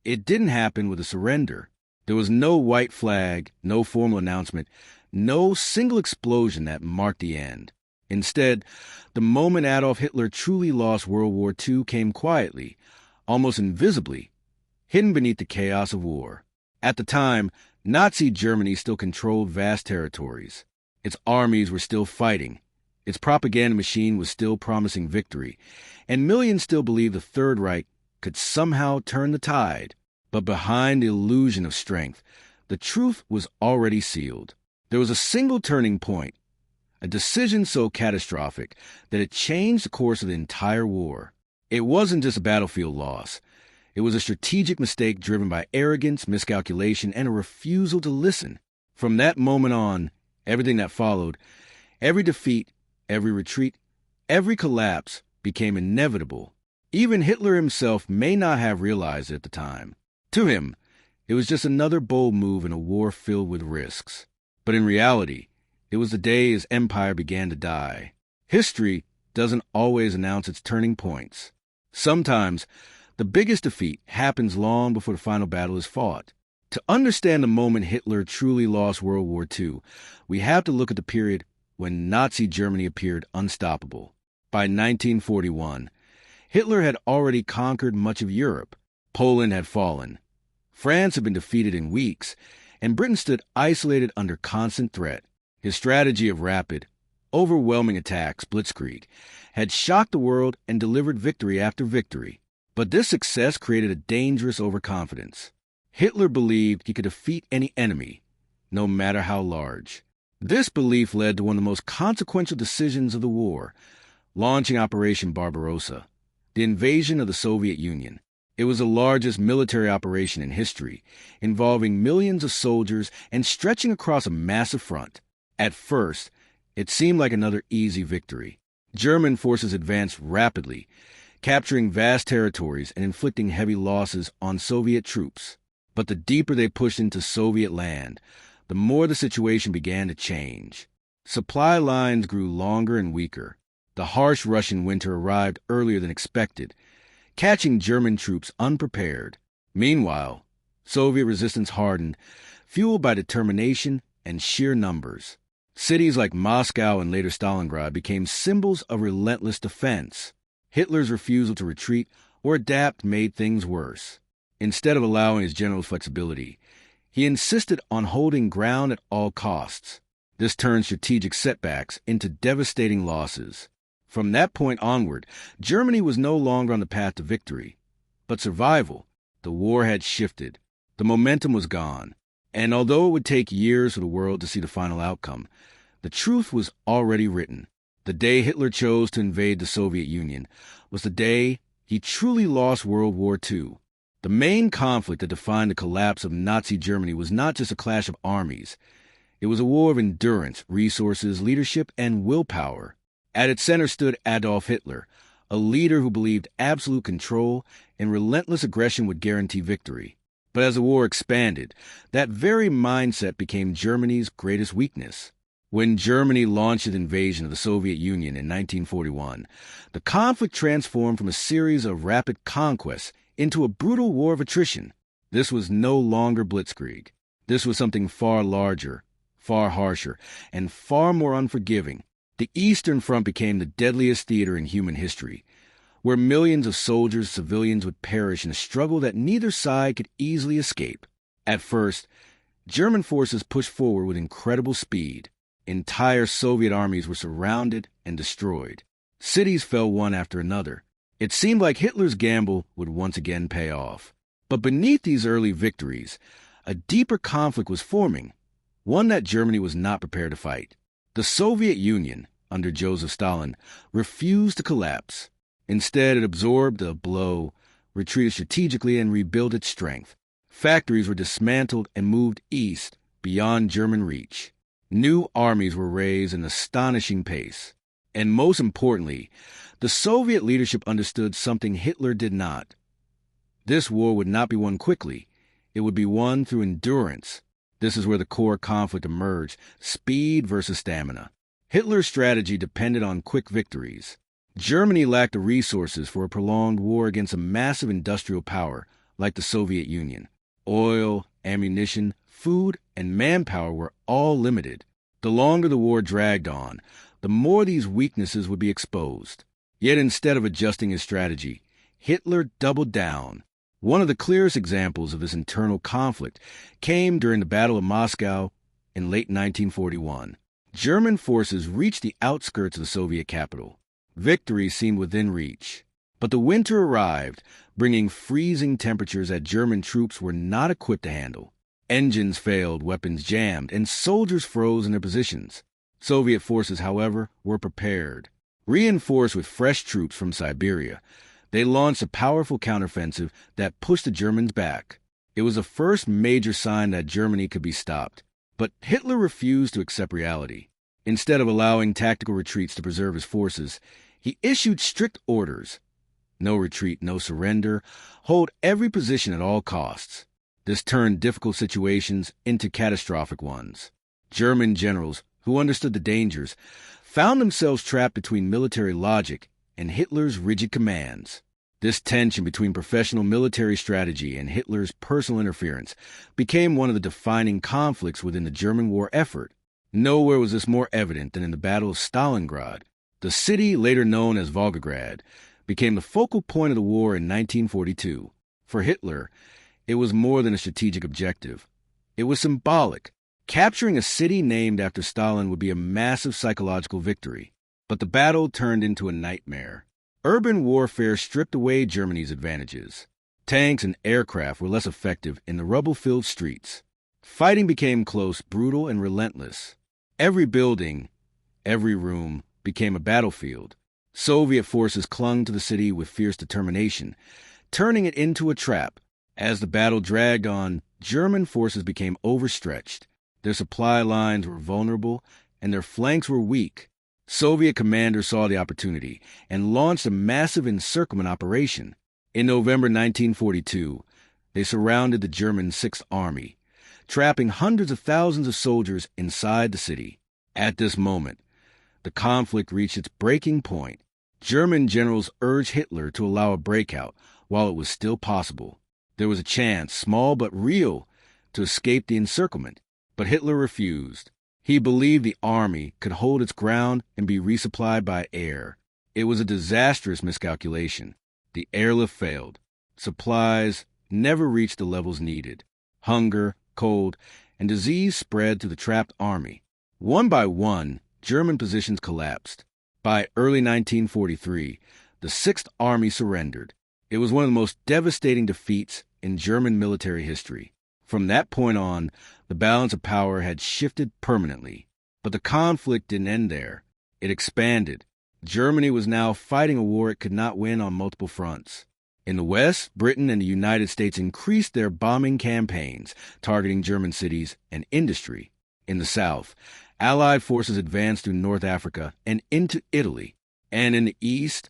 it didn't happen with a surrender. There was no white flag, no formal announcement, no single explosion that marked the end. Instead, the moment Adolf Hitler truly lost World War II came quietly, almost invisibly, hidden beneath the chaos of war. At the time, Nazi Germany still controlled vast territories. Its armies were still fighting. Its propaganda machine was still promising victory, and millions still believed the Third Reich could somehow turn the tide. But behind the illusion of strength, the truth was already sealed. There was a single turning point, a decision so catastrophic that it changed the course of the entire war. It wasn't just a battlefield loss. It was a strategic mistake driven by arrogance, miscalculation, and a refusal to listen. From that moment on, everything that followed, every defeat, every retreat, every collapse became inevitable. Even Hitler himself may not have realized it at the time. To him, it was just another bold move in a war filled with risks. But in reality, it was the day his empire began to die. History doesn't always announce its turning points. Sometimes, the biggest defeat happens long before the final battle is fought. To understand the moment Hitler truly lost World War II, we have to look at the period when Nazi Germany appeared unstoppable. By 1941, Hitler had already conquered much of Europe. Poland had fallen. France had been defeated in weeks, and Britain stood isolated under constant threat. His strategy of rapid, overwhelming attacks, blitzkrieg, had shocked the world and delivered victory after victory. But this success created a dangerous overconfidence. Hitler believed he could defeat any enemy, no matter how large. This belief led to one of the most consequential decisions of the war, launching Operation Barbarossa, the invasion of the Soviet Union. It was the largest military operation in history, involving millions of soldiers and stretching across a massive front. At first, it seemed like another easy victory. German forces advanced rapidly, capturing vast territories and inflicting heavy losses on Soviet troops. But the deeper they pushed into Soviet land, the more the situation began to change. Supply lines grew longer and weaker. The harsh Russian winter arrived earlier than expected, catching German troops unprepared. Meanwhile, Soviet resistance hardened, fueled by determination and sheer numbers. Cities like Moscow and later Stalingrad became symbols of relentless defense. Hitler's refusal to retreat or adapt made things worse. Instead of allowing his general's flexibility, he insisted on holding ground at all costs. This turned strategic setbacks into devastating losses. From that point onward, Germany was no longer on the path to victory, but survival. The war had shifted. The momentum was gone. And although it would take years for the world to see the final outcome, the truth was already written. The day Hitler chose to invade the Soviet Union was the day he truly lost World War II. The main conflict that defined the collapse of Nazi Germany was not just a clash of armies. It was a war of endurance, resources, leadership, and willpower. At its center stood Adolf Hitler, a leader who believed absolute control and relentless aggression would guarantee victory. But as the war expanded, that very mindset became Germany's greatest weakness. When Germany launched its invasion of the Soviet Union in 1941, the conflict transformed from a series of rapid conquests into a brutal war of attrition. This was no longer blitzkrieg. This was something far larger, far harsher, and far more unforgiving. The Eastern Front became the deadliest theater in human history, where millions of soldiers, civilians would perish in a struggle that neither side could easily escape. At first, German forces pushed forward with incredible speed. Entire Soviet armies were surrounded and destroyed. Cities fell one after another. It seemed like Hitler's gamble would once again pay off. But beneath these early victories, a deeper conflict was forming, one that Germany was not prepared to fight. The Soviet Union, under Joseph Stalin, refused to collapse. Instead, it absorbed the blow, retreated strategically, and rebuilt its strength. Factories were dismantled and moved east, beyond German reach. New armies were raised at an astonishing pace. And most importantly, the Soviet leadership understood something Hitler did not. This war would not be won quickly. It would be won through endurance. This is where the core conflict emerged, speed versus stamina. Hitler's strategy depended on quick victories. Germany lacked the resources for a prolonged war against a massive industrial power like the Soviet Union. Oil, ammunition, food, and manpower were all limited. The longer the war dragged on, the more these weaknesses would be exposed. Yet instead of adjusting his strategy, Hitler doubled down. One of the clearest examples of this internal conflict came during the Battle of Moscow in late 1941. German forces reached the outskirts of the Soviet capital. Victory seemed within reach. But the winter arrived, bringing freezing temperatures that German troops were not equipped to handle. Engines failed, weapons jammed, and soldiers froze in their positions. Soviet forces, however, were prepared. Reinforced with fresh troops from Siberia, they launched a powerful counteroffensive that pushed the Germans back. It was the first major sign that Germany could be stopped. But Hitler refused to accept reality. Instead of allowing tactical retreats to preserve his forces, he issued strict orders. No retreat, no surrender. Hold every position at all costs. This turned difficult situations into catastrophic ones. German generals, who understood the dangers, found themselves trapped between military logic and Hitler's rigid commands. This tension between professional military strategy and Hitler's personal interference became one of the defining conflicts within the German war effort. Nowhere was this more evident than in the Battle of Stalingrad. The city, later known as Volgograd, became the focal point of the war in 1942. For Hitler, it was more than a strategic objective. It was symbolic. Capturing a city named after Stalin would be a massive psychological victory. But the battle turned into a nightmare. Urban warfare stripped away Germany's advantages. Tanks and aircraft were less effective in the rubble-filled streets. Fighting became close, brutal, and relentless. Every building, every room became a battlefield. Soviet forces clung to the city with fierce determination, turning it into a trap. As the battle dragged on, German forces became overstretched. Their supply lines were vulnerable, and their flanks were weak. Soviet commanders saw the opportunity and launched a massive encirclement operation. In November 1942, they surrounded the German Sixth Army, trapping hundreds of thousands of soldiers inside the city. At this moment, the conflict reached its breaking point. German generals urged Hitler to allow a breakout while it was still possible. There was a chance, small but real, to escape the encirclement, but Hitler refused. He believed the army could hold its ground and be resupplied by air. It was a disastrous miscalculation. The airlift failed. Supplies never reached the levels needed. Hunger, cold, and disease spread to the trapped army. One by one, German positions collapsed. By early 1943, the Sixth Army surrendered. It was one of the most devastating defeats in German military history. From that point on, the balance of power had shifted permanently. But the conflict didn't end there. It expanded. Germany was now fighting a war it could not win on multiple fronts. In the West, Britain and the United States increased their bombing campaigns, targeting German cities and industry. In the South, Allied forces advanced through North Africa and into Italy. And in the East,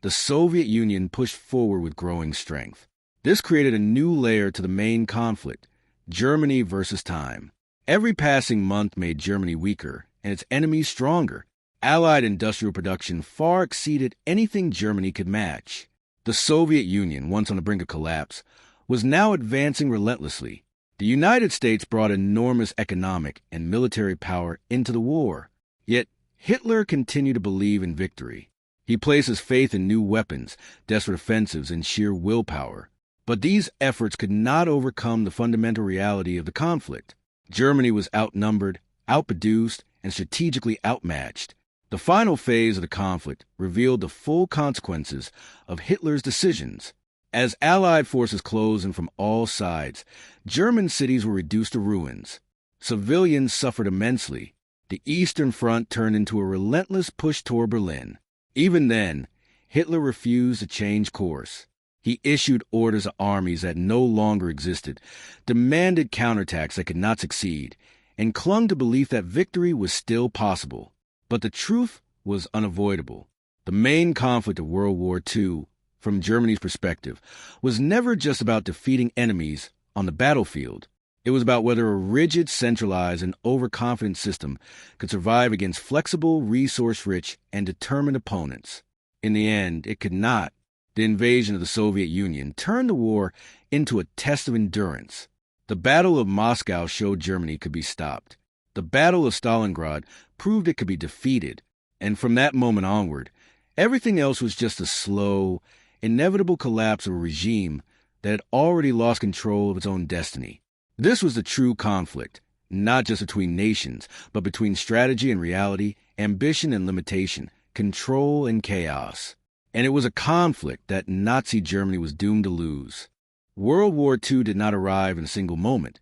the Soviet Union pushed forward with growing strength. This created a new layer to the main conflict: Germany versus time. Every passing month made Germany weaker and its enemies stronger. Allied industrial production far exceeded anything Germany could match. The Soviet Union, once on the brink of collapse, was now advancing relentlessly. The United States brought enormous economic and military power into the war. Yet Hitler continued to believe in victory. He placed his faith in new weapons, desperate offensives, and sheer willpower. But these efforts could not overcome the fundamental reality of the conflict. Germany was outnumbered, outproduced, and strategically outmatched. The final phase of the conflict revealed the full consequences of Hitler's decisions. As Allied forces closed in from all sides, German cities were reduced to ruins. Civilians suffered immensely. The Eastern Front turned into a relentless push toward Berlin. Even then, Hitler refused to change course. He issued orders to armies that no longer existed, demanded counterattacks that could not succeed, and clung to belief that victory was still possible. But the truth was unavoidable. The main conflict of World War II, from Germany's perspective, was never just about defeating enemies on the battlefield. It was about whether a rigid, centralized, and overconfident system could survive against flexible, resource-rich, and determined opponents. In the end, it could not. The invasion of the Soviet Union turned the war into a test of endurance. The Battle of Moscow showed Germany could be stopped. The Battle of Stalingrad proved it could be defeated. And from that moment onward, everything else was just a slow, inevitable collapse of a regime that had already lost control of its own destiny. This was the true conflict, not just between nations, but between strategy and reality, ambition and limitation, control and chaos. And it was a conflict that Nazi Germany was doomed to lose. World War II did not arrive in a single moment,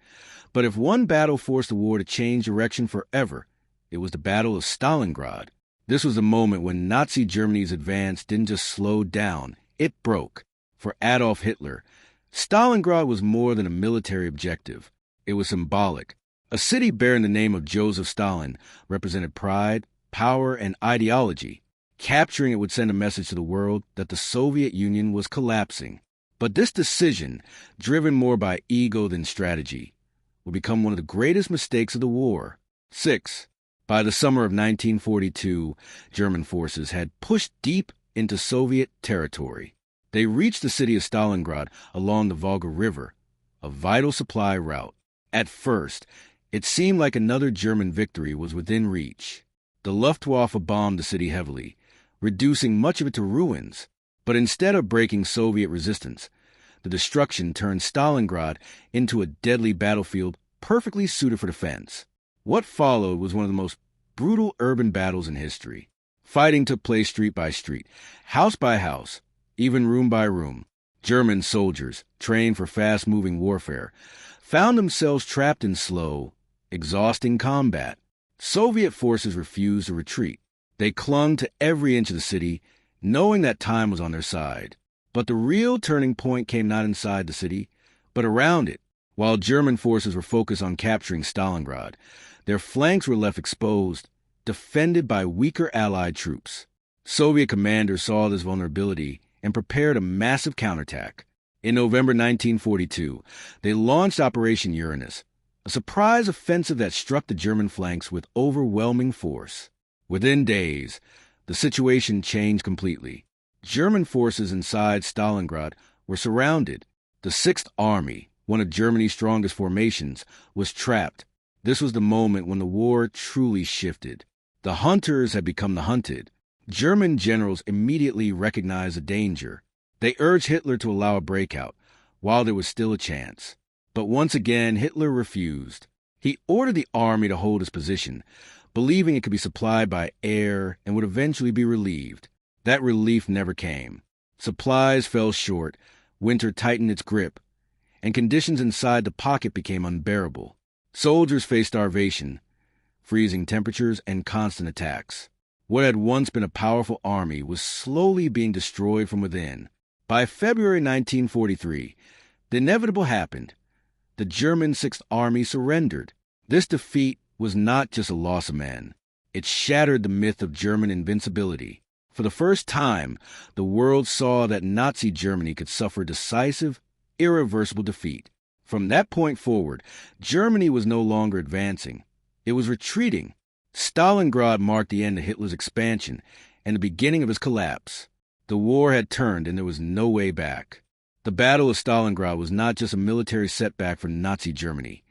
but if one battle forced the war to change direction forever, it was the Battle of Stalingrad. This was the moment when Nazi Germany's advance didn't just slow down, it broke. For Adolf Hitler, Stalingrad was more than a military objective. It was symbolic. A city bearing the name of Joseph Stalin represented pride, power, and ideology. Capturing it would send a message to the world that the Soviet Union was collapsing. But this decision, driven more by ego than strategy, would become one of the greatest mistakes of the war. 6. By the summer of 1942, German forces had pushed deep into Soviet territory. They reached the city of Stalingrad along the Volga River, a vital supply route. At first, it seemed like another German victory was within reach. The Luftwaffe bombed the city heavily, reducing much of it to ruins. But instead of breaking Soviet resistance, the destruction turned Stalingrad into a deadly battlefield perfectly suited for defense. What followed was one of the most brutal urban battles in history. Fighting took place street by street, house by house, even room by room. German soldiers, trained for fast-moving warfare, found themselves trapped in slow, exhausting combat. Soviet forces refused to retreat. They clung to every inch of the city, knowing that time was on their side. But the real turning point came not inside the city, but around it. While German forces were focused on capturing Stalingrad, their flanks were left exposed, defended by weaker Allied troops. Soviet commanders saw this vulnerability and prepared a massive counterattack. In November 1942, they launched Operation Uranus, a surprise offensive that struck the German flanks with overwhelming force. Within days, the situation changed completely. German forces inside Stalingrad were surrounded. The Sixth Army, one of Germany's strongest formations, was trapped. This was the moment when the war truly shifted. The hunters had become the hunted. German generals immediately recognized the danger. They urged Hitler to allow a breakout, while there was still a chance. But once again, Hitler refused. He ordered the army to hold its position, believing it could be supplied by air and would eventually be relieved. That relief never came. Supplies fell short, winter tightened its grip, and conditions inside the pocket became unbearable. Soldiers faced starvation, freezing temperatures, and constant attacks. What had once been a powerful army was slowly being destroyed from within. By February 1943, the inevitable happened. The German Sixth Army surrendered. This defeat was not just a loss of men. It shattered the myth of German invincibility. For the first time, the world saw that Nazi Germany could suffer decisive, irreversible defeat. From that point forward, Germany was no longer advancing. It was retreating. Stalingrad marked the end of Hitler's expansion and the beginning of his collapse. The war had turned and there was no way back. The Battle of Stalingrad was not just a military setback for Nazi Germany.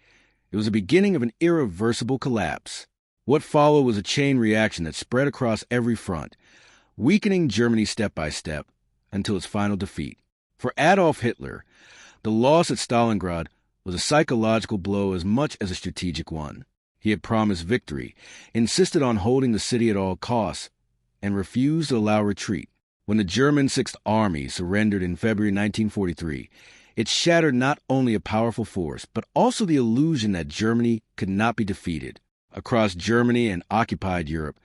It was the beginning of an irreversible collapse. What followed was a chain reaction that spread across every front, weakening Germany step by step until its final defeat. For Adolf Hitler, the loss at Stalingrad was a psychological blow as much as a strategic one. He had promised victory, insisted on holding the city at all costs, and refused to allow retreat. When the German Sixth Army surrendered in February 1943, it shattered not only a powerful force, but also the illusion that Germany could not be defeated. Across Germany and occupied Europe,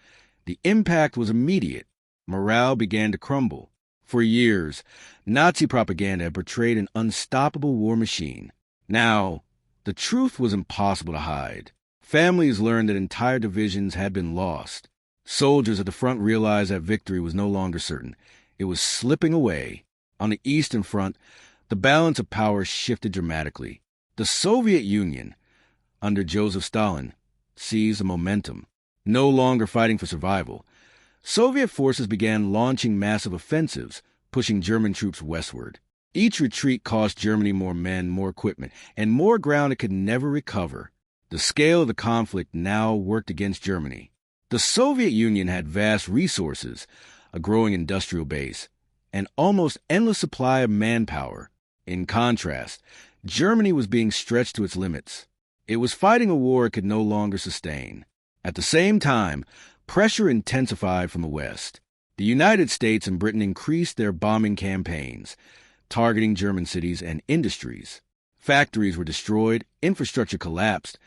the impact was immediate. Morale began to crumble. For years, Nazi propaganda had portrayed an unstoppable war machine. Now, the truth was impossible to hide. Families learned that entire divisions had been lost. Soldiers at the front realized that victory was no longer certain. It was slipping away. On the Eastern Front, the balance of power shifted dramatically. The Soviet Union, under Joseph Stalin, seized the momentum. No longer fighting for survival, Soviet forces began launching massive offensives, pushing German troops westward. Each retreat cost Germany more men, more equipment, and more ground it could never recover. The scale of the conflict now worked against Germany. The Soviet Union had vast resources, a growing industrial base, an almost endless supply of manpower. In contrast, Germany was being stretched to its limits. It was fighting a war it could no longer sustain. At the same time, pressure intensified from the West. The United States and Britain increased their bombing campaigns, targeting German cities and industries. Factories were destroyed, infrastructure collapsed,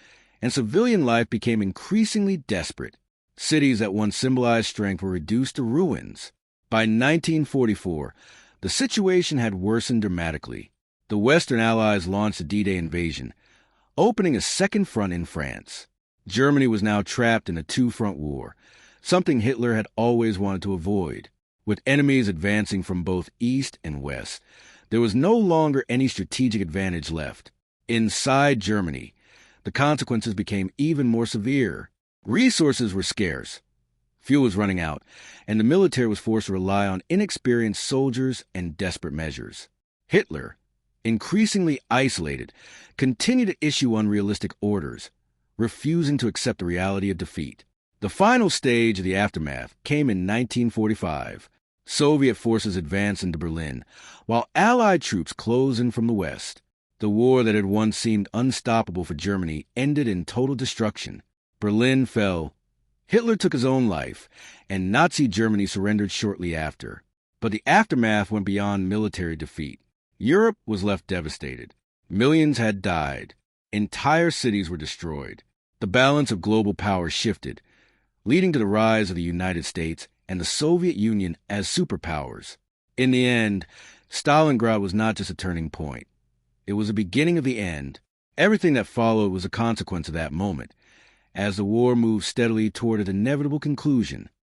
and civilian life became increasingly desperate. Cities that once symbolized strength were reduced to ruins. By 1944, the situation had worsened dramatically. The Western Allies launched the D-Day invasion, opening a second front in France. Germany was now trapped in a two-front war, something Hitler had always wanted to avoid. With enemies advancing from both east and west, there was no longer any strategic advantage left. Inside Germany, the consequences became even more severe. Resources were scarce, fuel was running out, and the military was forced to rely on inexperienced soldiers and desperate measures. Hitler, increasingly isolated, continued to issue unrealistic orders, refusing to accept the reality of defeat. The final stage of the aftermath came in 1945. Soviet forces advanced into Berlin, while Allied troops closed in from the west. The war that had once seemed unstoppable for Germany ended in total destruction. Berlin fell. Hitler took his own life, and Nazi Germany surrendered shortly after. But the aftermath went beyond military defeat. Europe was left devastated. Millions had died. Entire cities were destroyed. The balance of global power shifted, leading to the rise of the United States and the Soviet Union as superpowers. In the end, Stalingrad was not just a turning point. It was the beginning of the end. Everything that followed was a consequence of that moment. As the war moved steadily toward an inevitable conclusion,